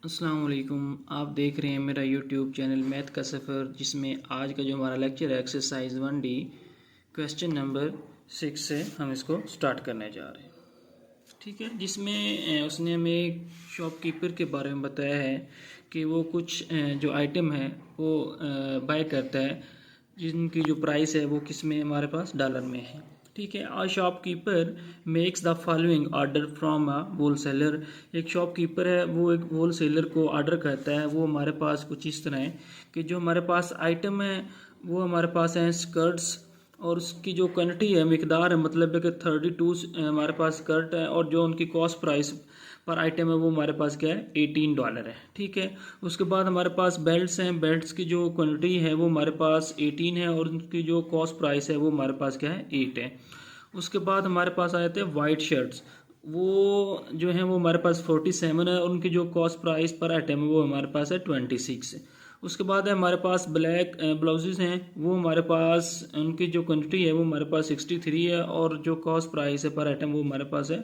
अस्सलाम वालेकुम। आप देख रहे हैं मेरा यूट्यूब चैनल मैथ का सफ़र, जिसमें आज का जो हमारा लेक्चर है एक्सरसाइज 1D क्वेश्चन नंबर 6 से हम इसको स्टार्ट करने जा रहे हैं। ठीक है, जिसमें उसने हमें शॉपकीपर के बारे में बताया है कि वो कुछ जो आइटम है वो बाय करता है, जिनकी जो प्राइस है वो किस में हमारे पास डॉलर में है। ठीक है, a shopkeeper makes the following order from a wholesaler. एक शॉपकीपर है, वो एक होल सेलर को ऑर्डर करता है। वो हमारे पास कुछ इस तरह है कि जो हमारे पास आइटम है वो हमारे पास हैं स्कर्ट्स, और उसकी जो क्वांटिटी है, मिकदार है, मतलब है कि 32 हमारे पास स्कर्ट है, और जो उनकी कॉस्ट प्राइस पर आइटम है वो हमारे पास क्या है, $18 है। ठीक है, उसके बाद हमारे पास बेल्ट्स हैं। बेल्ट्स की जो क्वांटिटी है वो हमारे पास 18 है, और उनकी जो कॉस्ट प्राइस है वो हमारे पास क्या है, 8 है। उसके बाद हमारे पास आए थे वाइट शर्ट्स। वो जो है वो हमारे पास 47 है, और उनकी जो कॉस्ट प्राइस पर आइटम है वो हमारे पास है 26। उसके बाद है हमारे पास ब्लैक ब्लाउजेज हैं। वो हमारे पास उनकी जो क्वांटिटी है वो हमारे पास 63 है, और जो कॉस्ट प्राइस है पर आइटम वो हमारे पास है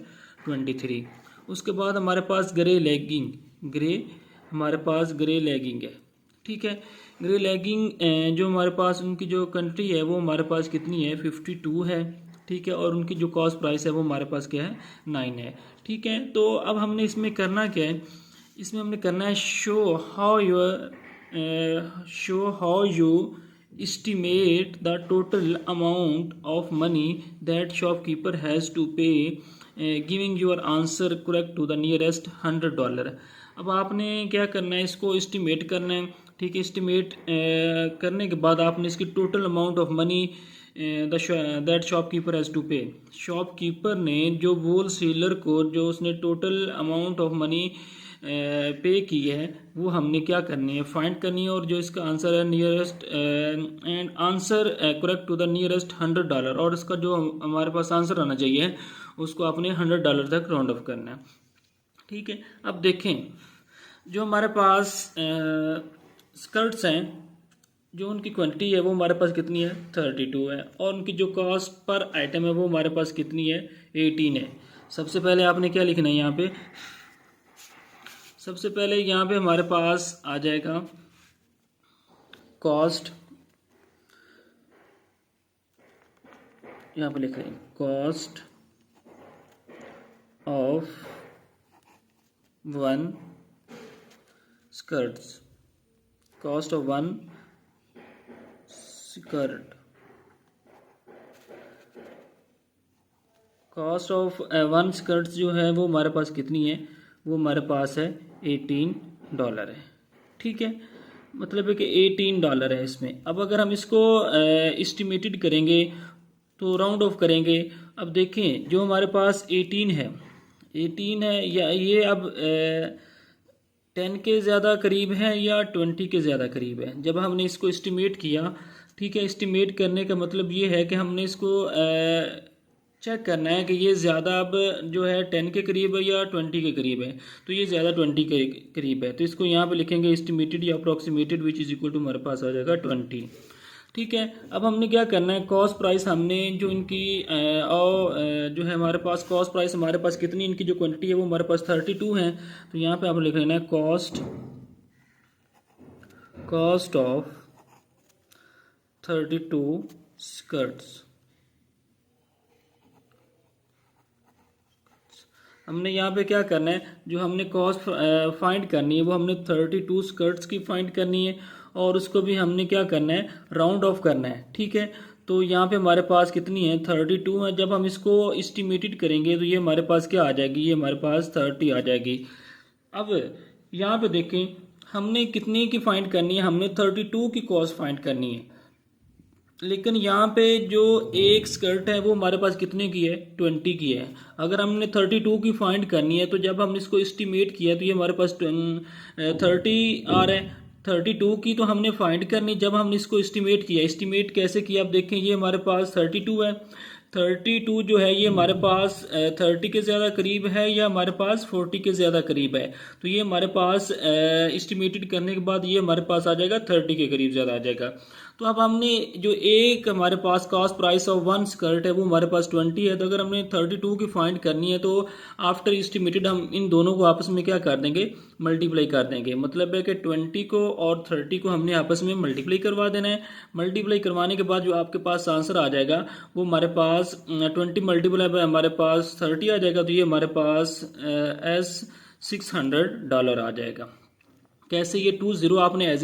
23। उसके बाद हमारे पास ग्रे लेगिंग, ग्रे हमारे पास ग्रे लेगिंग है। ठीक है, ग्रे लेगिंग जो हमारे पास उनकी जो क्वांटिटी है वो हमारे पास कितनी है, 52 है। ठीक है, और उनकी जो कॉस्ट प्राइस है वो हमारे पास क्या है, 9 है। ठीक है, तो अब हमने इसमें करना क्या है, इसमें हमने करना है show how you estimate the total amount of money that shopkeeper has to pay, giving your answer correct to the nearest $100। अब आपने क्या करना है, इसको एस्टिमेट करना है। ठीक है, एस्टिमेट करने के बाद आपने इसकी total amount of money that shopkeeper has to pay. Shopkeeper ने जो होल सेलर को जो उसने टोटल अमाउंट ऑफ मनी पे की है वो हमने क्या करनी है, फाइंड करनी है। और जो इसका आंसर है nearest and answer correct to the nearest $100, और इसका जो हमारे पास आंसर आना चाहिए उसको आपने $100 तक राउंड ऑफ करना है। ठीक है, अब देखें जो हमारे पास स्कर्ट्स हैं, जो उनकी क्वांटिटी है वो हमारे पास कितनी है, 32 है, और उनकी जो कॉस्ट पर आइटम है वो हमारे पास कितनी है, 18 है। सबसे पहले आपने क्या लिखना है यहाँ पे, सबसे पहले यहाँ पे हमारे पास आ जाएगा कॉस्ट, यहाँ पे लिख रहे हैं cost of 1 skirts, cost of 1 skirt, cost of 1 skirts जो है वो हमारे पास कितनी है, वो हमारे पास है $18 है। ठीक है, मतलब है कि $18 है इसमें। अब अगर हम इसको एस्टिमेटेड करेंगे तो राउंड ऑफ करेंगे। अब देखें जो हमारे पास 18 है या ये अब 10 के ज़्यादा करीब है या 20 के ज़्यादा करीब है। जब हमने इसको एस्टिमेट किया, ठीक है, एस्टिमेट करने का मतलब ये है कि हमने इसको चेक करना है कि ये ज़्यादा अब जो है 10 के करीब है या 20 के करीब है। तो ये ज़्यादा 20 के करीब है, तो इसको यहाँ पे लिखेंगे एस्टिमेटेड या approximated, which is equal to हमारे पास आ जाएगा 20। ठीक है, अब हमने क्या करना है, कॉस्ट प्राइस हमने जो इनकी जो है हमारे पास कॉस्ट प्राइस हमारे पास कितनी, इनकी जो क्वांटिटी है वो हमारे पास 32 है। तो यहाँ पे आप लिख लेना है कॉस्ट ऑफ 32 स्कर्ट्स। हमने यहाँ पे क्या करना है, जो हमने कॉस्ट फाइंड करनी है वो हमने 32 स्कर्ट्स की फाइंड करनी है, और उसको भी हमने क्या करना है, राउंड ऑफ करना है। ठीक है, तो यहाँ पे हमारे पास कितनी है, 32 है। जब हम इसको एस्टिमेटेड करेंगे तो ये हमारे पास क्या आ जाएगी, ये हमारे पास 30 आ जाएगी। अब यहाँ पे देखें हमने कितनी की फाइंड करनी है, हमने 32 की कॉस्ट फाइंड करनी है। लेकिन यहाँ पे जो एक स्कर्ट है वो हमारे पास कितने की है, 20 की है। अगर हमने 32 की फाइंड करनी है तो जब हमने इसको एस्टिमेट किया तो ये हमारे पास 30 आ रहा है। 32 की तो हमने फाइंड करनी, जब हमने इसको एस्टिमेट किया, एस्टिमेट कैसे किया, आप देखें ये हमारे पास 32 है। 32 जो है ये हमारे पास 30 के ज़्यादा करीब है या हमारे पास 40 के ज़्यादा करीब है। तो ये हमारे पास एस्टिमेटेड करने के बाद ये हमारे पास आ जाएगा 30 के करीब ज़्यादा आ जाएगा। तो अब हमने जो एक हमारे पास cost price of one skirt है वो हमारे पास 20 है, तो अगर हमने 32 की फाइंड करनी है तो आफ्टर एस्टिमेटेड हम इन दोनों को आपस में क्या कर देंगे, मल्टीप्लाई कर देंगे। मतलब है कि 20 को और 30 को हमने आपस में मल्टीप्लाई करवा देना है। मल्टीप्लाई करवाने के बाद जो आपके पास आंसर आ जाएगा वो हमारे पास 20 मल्टीप्लाई बाय हमारे पास 30 आ जाएगा, तो ये हमारे पास $600 आ जाएगा। कैसे, ये 20 आपने एज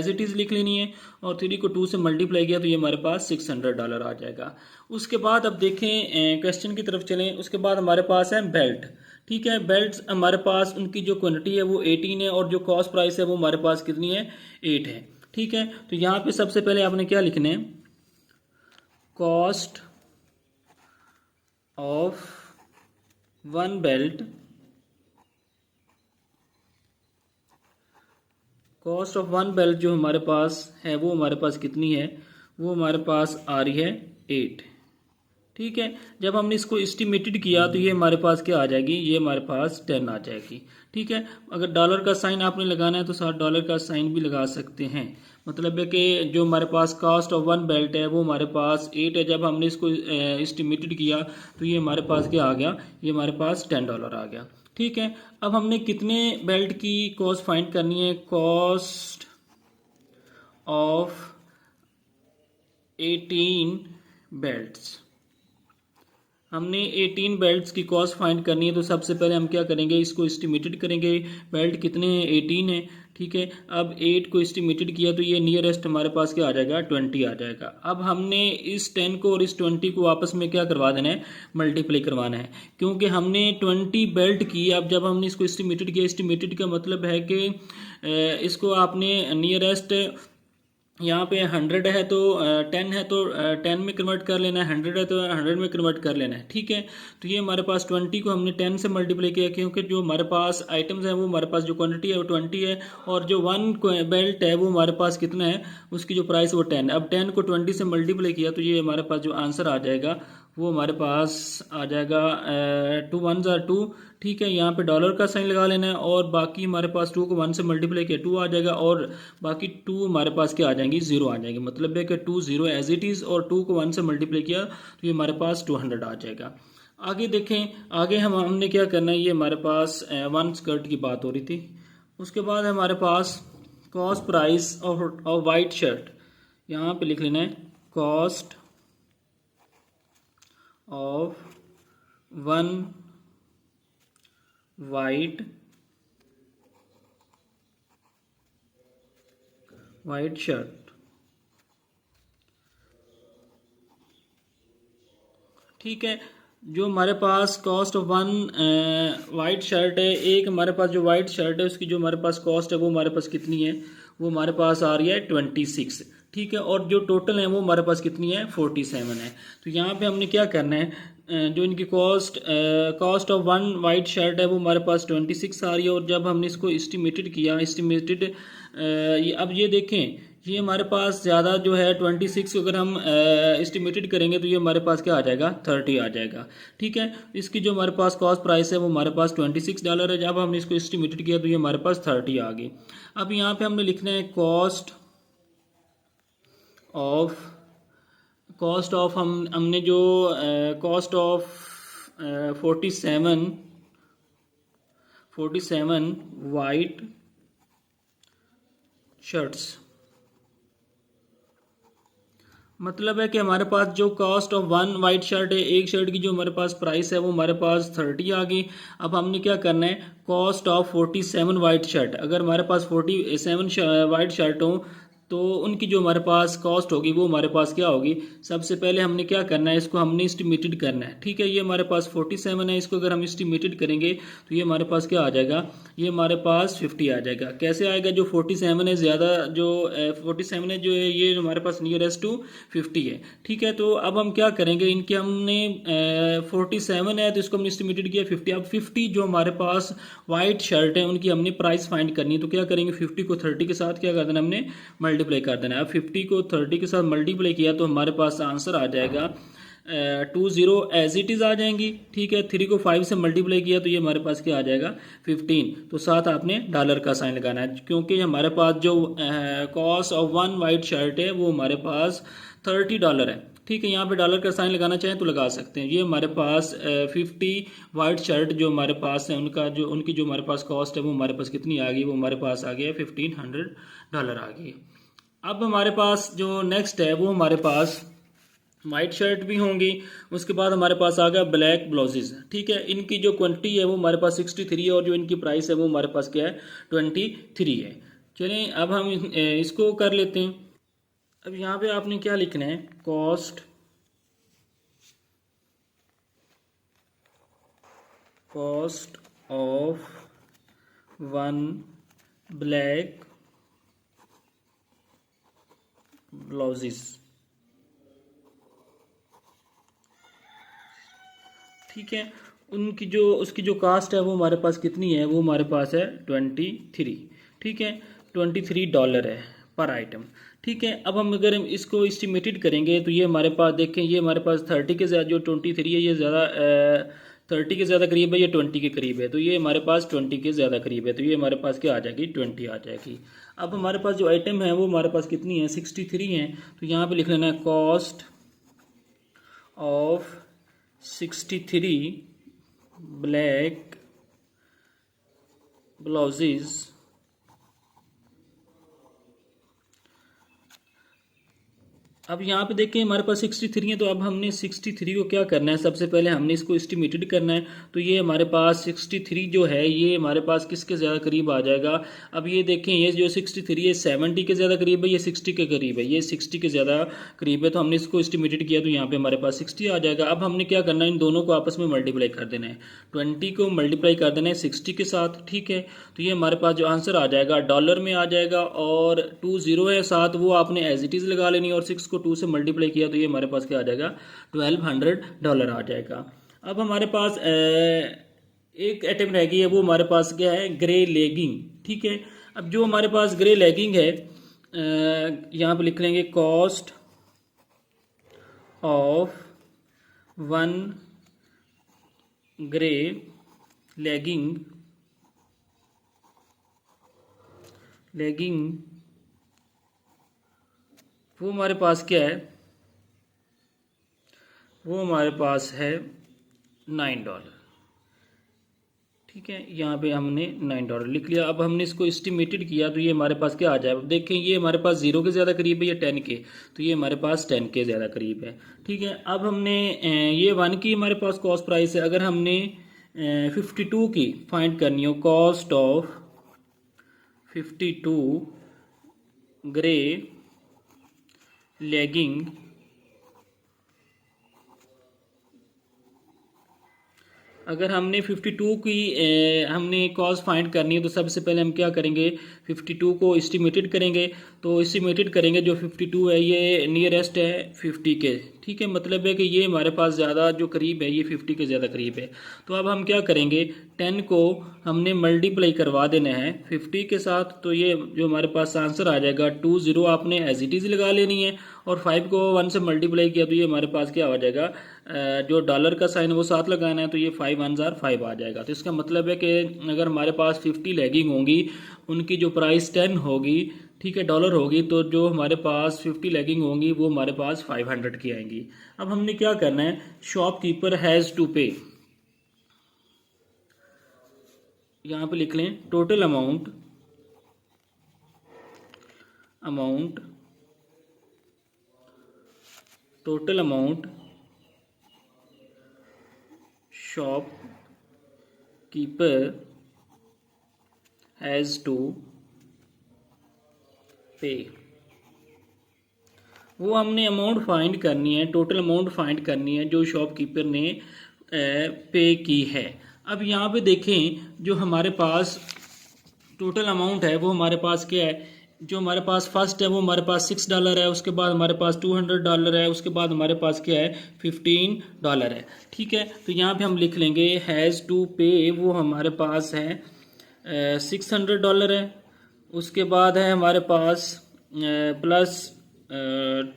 इट इज़ लिख लेनी है और 3 को 2 से मल्टीप्लाई किया तो ये हमारे पास $600 आ जाएगा। उसके बाद अब देखें क्वेश्चन की तरफ चलें। उसके बाद हमारे पास है बेल्ट। ठीक है, बेल्ट हमारे पास उनकी जो क्वांटिटी है वो 18 है और जो कॉस्ट प्राइस है वो हमारे पास कितनी है, 8 है। ठीक है, तो यहाँ पे सबसे पहले आपने क्या लिखना है, cost of one belt, cost of one belt जो हमारे पास है वो हमारे पास कितनी है, वो हमारे पास आ रही है 8। ठीक है, जब हमने इसको एस्टिमेटेड किया तो ये हमारे पास क्या आ जाएगी, ये हमारे पास 10 आ जाएगी। ठीक है, अगर डॉलर का साइन आपने लगाना है तो साथ डॉलर का साइन भी लगा सकते हैं। मतलब है कि जो हमारे पास कॉस्ट ऑफ वन बेल्ट है वो हमारे पास 8 है, जब हमने इसको एस्टिमेटेड किया तो ये हमारे पास क्या आ गया, ये हमारे पास $10 आ गया। ठीक है, अब हमने कितने बेल्ट की कॉस्ट फाइंड करनी है, कॉस्ट ऑफ 18 बेल्ट्स। हमने 18 बेल्ट्स की कॉस्ट फाइंड करनी है, तो सबसे पहले हम क्या करेंगे, इसको एस्टिमेटेड करेंगे। बेल्ट कितने हैं, 18 है। ठीक है, अब 8 को एस्टिमेटेड किया तो ये नियरेस्ट हमारे पास क्या आ जाएगा, 20 आ जाएगा। अब हमने इस 10 को और इस 20 को आपस में क्या करवा देना है, मल्टीप्लाई करवाना है, क्योंकि हमने 20 बेल्ट की। अब जब हमने इसको एस्टिमेटेड किया, एस्टिमेटेड का मतलब है कि इसको आपने नियरेस्ट, यहाँ पे 100 है तो 10 है तो 10 में कन्वर्ट कर लेना है, 100 है तो 100 में कन्वर्ट कर लेना है। ठीक है, तो ये हमारे पास 20 को हमने 10 से मल्टीप्लाई किया, क्योंकि जो हमारे पास आइटम्स हैं वो हमारे पास जो क्वांटिटी है वो 20 है, और जो वन बेल्ट है वो हमारे पास कितना है, उसकी जो प्राइस वो 10 है। अब 10 को 20 से मल्टीप्लाई किया तो ये हमारे पास जो आंसर आ जाएगा वो हमारे पास आ जाएगा 2 1 ज़ा 2। ठीक है, यहाँ पे डॉलर का साइन लगा लेना है और बाकी हमारे पास 2 को 1 से मल्टीप्लाई किया 2 आ जाएगा, और बाकी 2 हमारे पास क्या आ जाएंगी, 0 आ जाएंगे। मतलब है कि 2 0 एज इट इज़, और 2 को 1 से मल्टीप्लाई किया तो ये हमारे पास 200 आ जाएगा। आगे देखें, आगे हमने क्या करना है, ये हमारे पास वन स्कर्ट की बात हो रही थी। उसके बाद हमारे पास cost price of white shirt, यहाँ पे लिख लेना है cost of one white shirt. ठीक है, जो हमारे पास cost of one white shirt है, एक हमारे पास जो वाइट शर्ट है उसकी जो हमारे पास कॉस्ट है वो हमारे पास कितनी है, वो हमारे पास आ रही है 26। ठीक है, और जो टोटल है वो हमारे पास कितनी है, 47 है। तो यहाँ पे हमने क्या करना है, जो इनकी cost of one white shirt है वो हमारे पास 26 आ रही है, और जब हमने इसको एस्टिमेटेड किया, अब ये देखें, ये हमारे पास ज़्यादा जो है 26 अगर हम एस्टिमेटेड करेंगे तो ये हमारे पास क्या आ जाएगा, 30 आ जाएगा। ठीक है, इसकी जो हमारे पास कॉस्ट प्राइस है वो हमारे पास $26 है, जब हमने इसको एस्टिमेटेड किया तो ये हमारे पास 30 आ गई। अब यहाँ पे हमने लिखना है कॉस्ट ऑफ हमने जो कॉस्ट ऑफ 47 वाइट शर्ट्स। मतलब है कि हमारे पास जो cost of one white shirt है, एक शर्ट की जो हमारे पास प्राइस है वो हमारे पास 30 आ गई। अब हमने क्या करना है, कॉस्ट ऑफ 47 वाइट शर्ट, अगर हमारे पास 47 वाइट शर्ट हो तो उनकी जो हमारे पास कॉस्ट होगी वो हमारे पास क्या होगी, सबसे पहले हमने क्या करना है, इसको हमने एस्टिमेटेड करना है। ठीक है, ये हमारे पास 47 है, इसको अगर हम एस्टिमेटेड करेंगे तो ये हमारे पास क्या आ जाएगा, ये हमारे पास 50 आ जाएगा। कैसे आएगा, जो 47 है ज़्यादा, जो 47 है जो है ये हमारे पास नियरेस्ट टू 50 है। ठीक है, तो अब हम क्या करेंगे, इनके हमने 47 है तो इसको हमने एस्टिमेटेड किया 50। अब 50 जो हमारे पास वाइट शर्ट है उनकी हमने प्राइस फाइंड करनी है, तो क्या करेंगे, 50 को 30 के साथ क्या कर देना, हमने मल्टीप्लाई कर देना है। अब 50 को 30 के साथ मल्टीप्लाई किया तो हमारे पास आंसर आ जाएगा two zero as it is आ जाएंगी, ठीक है। 3 को 5 से मल्टीप्लाई किया तो ये हमारे पास क्या आ जाएगा 15। तो साथ आपने डॉलर का साइन लगाना है, क्योंकि हमारे पास जो कॉस्ट ऑफ 1 वाइट शर्ट है वो हमारे पास $30 है, ठीक है। यहाँ पे डॉलर का साइन लगाना चाहें तो लगा सकते हैं। ये हमारे पास 50 वाइट शर्ट जो हमारे पास है उनकी जो हमारे पास कॉस्ट है वो हमारे पास कितनी आ गई, वो हमारे पास आ गया $1500 आ गई। अब हमारे पास जो नेक्स्ट है वो हमारे पास वाइट शर्ट भी होंगी, उसके बाद हमारे पास आ गया ब्लैक ब्लाउजेज, ठीक है। इनकी जो क्वांटिटी है वो हमारे पास 63 है और जो इनकी प्राइस है वो हमारे पास क्या है 23 है। चलें अब हम इसको कर लेते हैं। अब यहाँ पे आपने क्या लिखना है, कॉस्ट ऑफ 1 ब्लैक ब्लाउजेस, ठीक है। उसकी जो कास्ट है वो हमारे पास कितनी है, वो हमारे पास है 23, ठीक है। $23 है पर आइटम, ठीक है। अब हम इसको एस्टिमेटेड करेंगे तो ये हमारे पास देखें, ये हमारे पास 30 के ज़्यादा, जो 23 है ये ज़्यादा 30 के ज़्यादा करीब है, ये 20 के करीब है, तो ये हमारे पास 20 के ज़्यादा करीब है, तो ये हमारे पास क्या आ जाएगी 20 आ जाएगी। अब हमारे पास जो आइटम है वो हमारे पास कितनी है 63 है, तो यहाँ पे लिख लेना है कॉस्ट ऑफ 63 ब्लैक ब्लाउजेज अब यहाँ पे देखें हमारे पास 63 है, तो अब हमने 63 को क्या करना है, सबसे पहले हमने इसको एस्टिमेटेड करना है। तो ये हमारे पास 63 जो है ये हमारे पास किसके ज़्यादा करीब आ जाएगा। अब ये देखें, ये जो 63 है 70 के ज़्यादा करीब है, ये 60 के करीब है, ये 60 के ज़्यादा करीब है, तो हमने इसको एस्टिमेटेड किया तो यहाँ पे हमारे पास 60 आ जाएगा। अब हमने क्या करना है, इन दोनों को आपस में मल्टीप्लाई कर देना है, 20 को मल्टीप्लाई कर देना है 60 के साथ, ठीक है। तो ये हमारे पास जो आंसर आ जाएगा डॉलर में आ जाएगा, और 20 है साथ वो आपने एज इट इज़ लगा लेनी, और 6 को 2 से मल्टीप्लाई किया तो ये हमारे पास क्या आ जाएगा $1200 आ जाएगा। अब हमारे पास एक आइटम रह गई है, वो हमारे पास क्या है ग्रे लेगिंग, ठीक है। अब जो हमारे पास ग्रे लेगिंग है यहाँ पे लिख लेंगे कॉस्ट ऑफ 1 ग्रे लेगिंग वो हमारे पास क्या है, वो हमारे पास है $9, ठीक है। यहाँ पे हमने $9 लिख लिया। अब हमने इसको एस्टिमेटेड किया तो ये हमारे पास क्या आ जाए, अब देखें ये हमारे पास 0 के ज़्यादा करीब है या 10 के, तो ये हमारे पास 10 के ज़्यादा करीब है, ठीक है। अब हमने ये 1 की हमारे पास कॉस्ट प्राइस है, अगर हमने 52 की फाइंड करनी हो, कॉस्ट ऑफ 52 ग्रे लेगिंग अगर हमने 52 की हमने कॉस्ट फाइंड करनी है तो सबसे पहले हम क्या करेंगे 52 को एस्टिमेटेड करेंगे। तो एस्टिमेटेड करेंगे जो 52 है ये नियरेस्ट है 50 के, ठीक है। मतलब है कि ये हमारे पास ज़्यादा जो करीब है ये 50 के ज़्यादा करीब है। तो अब हम क्या करेंगे 10 को हमने मल्टीप्लाई करवा देना है 50 के साथ, तो ये जो हमारे पास आंसर आ जाएगा 20 आपने एज इट इज़ लगा लेनी है, और 5 को 1 से मल्टीप्लाई किया तो ये हमारे पास क्या आ जाएगा जो डॉलर का साइन वो साथ लगाना है, तो ये 5 1 ज़ार 5 आ जाएगा। तो इसका मतलब है कि अगर हमारे पास 50 लेगिंग होंगी उनकी जो प्राइस 10 होगी, ठीक है, डॉलर होगी, तो जो हमारे पास 50 लेगिंग होंगी वो हमारे पास 500 की आएंगी। अब हमने क्या करना है, शॉपकीपर हैज़ टू पे, यहाँ पे लिख लें total amount shopkeeper has to pay. वो हमने अमाउंट फाइंड करनी है, टोटल अमाउंट फाइंड करनी है जो शॉपकीपर ने पे की है। अब यहाँ पे देखें जो हमारे पास टोटल अमाउंट है वो हमारे पास क्या है, जो हमारे पास फर्स्ट है वो हमारे पास $6 है, उसके बाद हमारे पास $200 है, उसके बाद हमारे पास क्या है $15 है, ठीक है। तो यहाँ पे हम लिख लेंगे हैज़ टू पे, वो हमारे पास है $600 है, उसके बाद है हमारे पास प्लस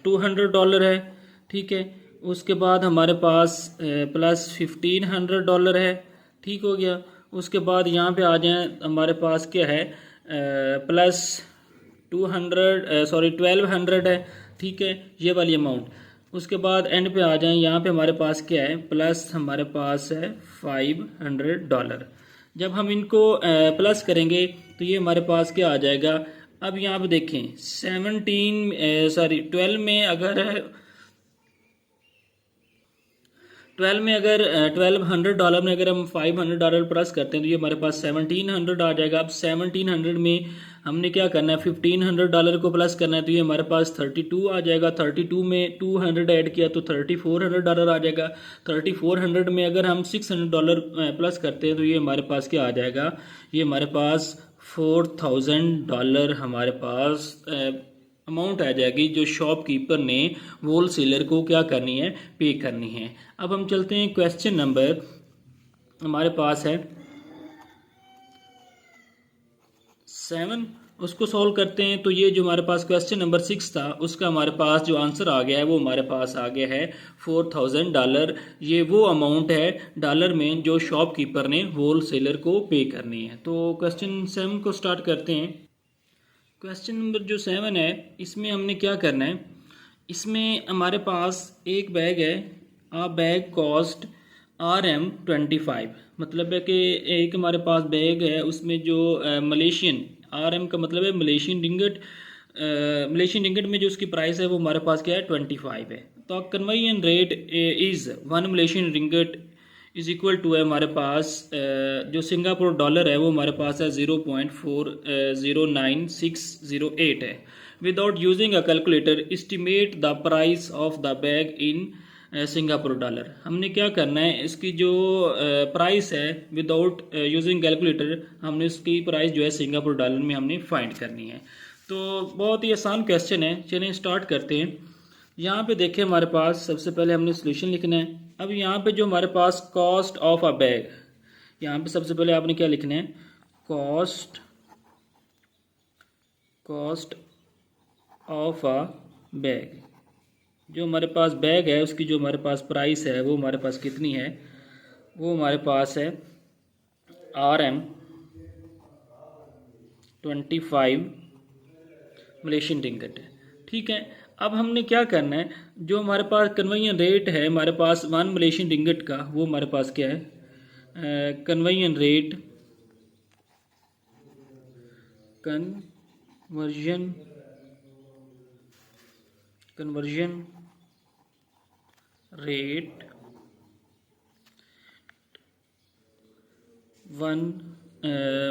$200 है, ठीक है। उसके बाद हमारे पास प्लस $1500 है, ठीक हो गया। उसके बाद यहाँ पे आ जाएं, हमारे पास क्या है प्लस 1200 है, ठीक है, ये वाली अमाउंट। उसके बाद एंड पे आ जाएं, यहाँ पे हमारे पास क्या है प्लस हमारे पास है $500। जब हम इनको प्लस करेंगे तो ये हमारे पास क्या आ जाएगा। अब यहाँ पे देखें 12 में अगर $1200 में अगर हम $500 प्लस करते हैं तो ये हमारे पास 1700 आ जाएगा। अब 1700 में हमने क्या करना है $1500 को प्लस करना है तो ये हमारे पास 32 आ जाएगा। 32 में 200 ऐड किया तो $3400 आ जाएगा। 3400 में अगर हम $600 प्लस करते हैं तो ये हमारे पास क्या आ जाएगा, ये हमारे पास $4000 हमारे पास अमाउंट आ जाएगी जो शॉपकीपर ने होल सेलर को क्या करनी है, पे करनी है। अब हम चलते हैं क्वेश्चन नंबर हमारे पास है 7, उसको सॉल्व करते हैं। तो ये जो हमारे पास क्वेश्चन नंबर 6 था उसका हमारे पास जो आंसर आ गया है वो हमारे पास आ गया है $4000। ये वो अमाउंट है डॉलर में जो शॉपकीपर ने होल सेलर को पे करनी है। तो क्वेश्चन 7 को स्टार्ट करते हैं। क्वेश्चन नंबर जो 7 है इसमें हमने क्या करना है, इसमें हमारे पास एक बैग है, आ बैग कॉस्ट RM25, मतलब है कि एक हमारे पास बैग है उसमें जो मलेशियन RM का मतलब है मलेशियन रिंगट, मलेशियन रिंगट में जो उसकी प्राइस है वो हमारे पास क्या है 25 है। तो conversion rate is 1 Malaysian ringgit is equal to है हमारे पास जो सिंगापुर डॉलर है वो हमारे पास है 0.409608 है। Without using a calculator estimate the price of the bag in Singapore dollar. हमने क्या करना है, इसकी जो प्राइस है विदाउट यूजिंग कैलकुलेटर हमने उसकी प्राइस जो है सिंगापुर डॉलर में हमने फाइंड करनी है। तो बहुत ही आसान क्वेश्चन है, चलिए स्टार्ट करते हैं। यहाँ पे देखें हमारे पास सबसे पहले हमने सोल्यूशन लिखना है। अब यहाँ पे जो हमारे पास कॉस्ट ऑफ अ बैग, यहाँ पे सबसे पहले आपने क्या लिखना है, कॉस्ट ऑफ अ बैग। जो हमारे पास बैग है उसकी जो हमारे पास प्राइस है वो हमारे पास कितनी है, वो हमारे पास है RM25 मलेशियन रिंगट है, ठीक है। अब हमने क्या करना है, जो हमारे पास कन्वर्जन रेट है हमारे पास 1 मलेशियन रिंगट का वो हमारे पास क्या है, कन्वर्जन रेट 1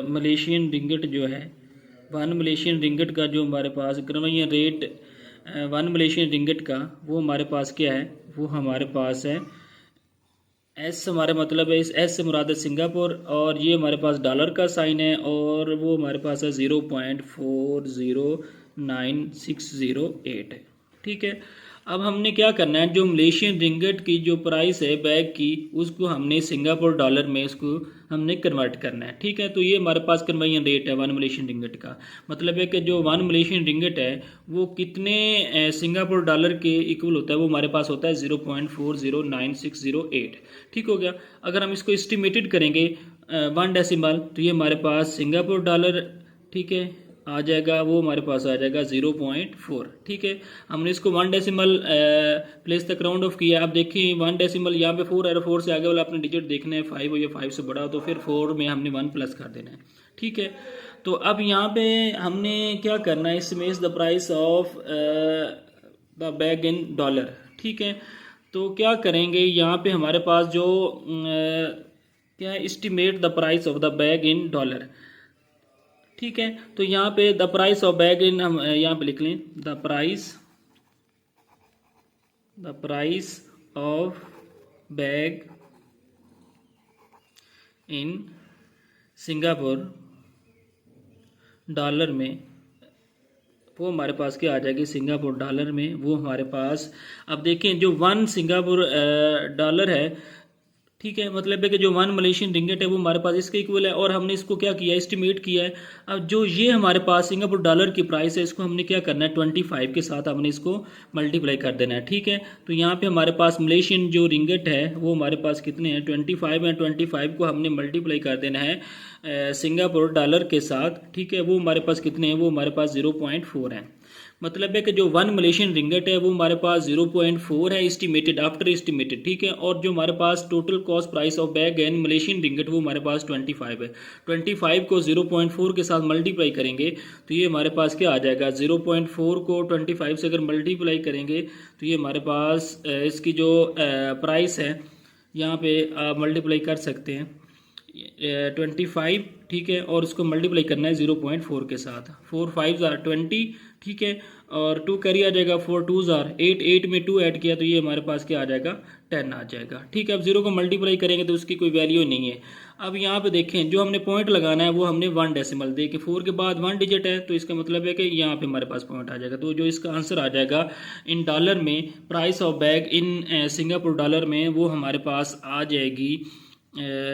मलेशियन रिंगट जो है 1 मलेशियन रिंगट का जो हमारे पास कन्वर्जन रेट 1 मलेशियन रिंगट का वो हमारे पास क्या है, वो हमारे पास है एस, हमारे मतलब है इस एस से मुराद है सिंगापुर, और ये हमारे पास डॉलर का साइन है और वो हमारे पास है 0.409608 है, ठीक है। अब हमने क्या करना है, जो मलेशियन रिंगट की जो प्राइस है बैग की उसको हमने सिंगापुर डॉलर में इसको हमने कन्वर्ट करना है, ठीक है। तो ये हमारे पास कन्वर्जन रेट है 1 मलेशियन रिंगट का, मतलब है कि जो 1 मलेशियन रिंगट है वो कितने सिंगापुर डॉलर के इक्वल होता है, वो हमारे पास होता है 0.409608, ठीक हो गया। अगर हम इसको एस्टिमेटेड करेंगे 1 डेसिमल तो ये हमारे पास सिंगापुर डॉलर, ठीक है, आ जाएगा, वो हमारे पास आ जाएगा 0.4, ठीक है। हमने इसको 1 डेसिमल प्लेस तक राउंड ऑफ किया। अब देखिए 1 डेसिमल यहाँ पे 4 है, 4 से आगे वाला अपने डिजिट देखना है, 5 हो या 5 से बड़ा हो तो फिर 4 में हमने 1 प्लस कर देना है, ठीक है। तो अब यहाँ पे हमने क्या करना है, इसमें is the price of the bag in dollar, ठीक है। तो क्या करेंगे, यहाँ पे हमारे पास जो क्या estimate the price of the bag in dollar, ठीक है। तो यहाँ पे द प्राइस ऑफ बैग इन हम यहाँ पे लिख लें the price of bag in Singapore dollar में, वो हमारे पास क्या आ जाएगी सिंगापुर डॉलर में, वो हमारे पास अब देखें जो 1 सिंगापुर डॉलर है, ठीक है, मतलब है कि जो 1 मलेशियन रिंगेट है वो हमारे पास इसके इक्वल है, और हमने इसको क्या किया, एस्टिमेट किया है। अब जो ये हमारे पास सिंगापुर डॉलर की प्राइस है, इसको हमने क्या करना है, 25 के साथ हमने इसको मल्टीप्लाई कर देना है। ठीक है, तो यहाँ पे हमारे पास मलेशियन जो रिंगेट है वो हमारे पास कितने हैं, 25 है। 25 को हमने मल्टीप्लाई कर देना है सिंगापुर डॉलर के साथ। ठीक है, वो हमारे पास कितने हैं, वो हमारे पास 0.4 है। मतलब है कि जो 1 मलेशियन रिंगेट है वो हमारे पास 0.4 है एस्टिमेटेड, आफ्टर एस्टिमेटेड। ठीक है, और जो हमारे पास total cost price of bag and Malaysian ringgit वो हमारे पास 25 है। 25 को 0.4 के साथ मल्टीप्लाई करेंगे तो ये हमारे पास क्या आ जाएगा, 0.4 को 25 से अगर मल्टीप्लाई करेंगे तो ये हमारे पास इसकी जो प्राइस है यहाँ पे आप मल्टीप्लाई कर सकते हैं 25। ठीक है, और उसको मल्टीप्लाई करना है 0.4 के साथ। 4 5 आर 20। ठीक है, और 2 कैरी आ जाएगा, 4 2 आर 8, 8 में 2 ऐड किया तो ये हमारे पास क्या आ जाएगा, 10 आ जाएगा। ठीक है, अब 0 को मल्टीप्लाई करेंगे तो उसकी कोई वैल्यू नहीं है। अब यहाँ पे देखें, जो हमने पॉइंट लगाना है वो हमने 1 डेसिमल दे के, 4 के बाद 1 डिजिट है तो इसका मतलब है कि यहाँ पे हमारे पास पॉइंट आ जाएगा। तो जो इसका आंसर आ जाएगा इन डॉलर में, price of bag in Singapore dollar में, वो हमारे पास आ जाएगी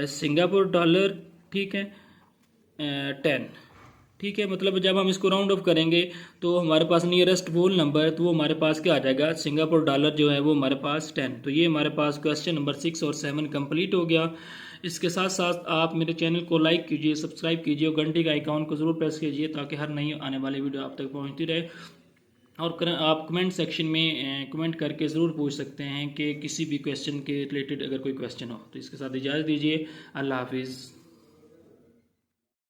सिंगापुर डॉलर। ठीक है, 10। ठीक है, मतलब जब हम इसको राउंड ऑफ करेंगे तो हमारे पास नियरेस्ट होल नंबर, तो वो हमारे पास क्या आ जाएगा, सिंगापुर डॉलर जो है वो हमारे पास 10। तो ये हमारे पास क्वेश्चन नंबर 6 और 7 कंप्लीट हो गया। इसके साथ साथ आप मेरे चैनल को लाइक कीजिए, सब्सक्राइब कीजिए और घंटी का आइकॉन को ज़रूर प्रेस कीजिए ताकि हर नई आने वाली वीडियो आप तक पहुँचती रहे। और आप कमेंट सेक्शन में कमेंट करके ज़रूर पूछ सकते हैं कि किसी भी क्वेश्चन के रिलेटेड अगर कोई क्वेश्चन हो। तो इसके साथ इजाज़त दीजिए, अल्लाह हाफिज़।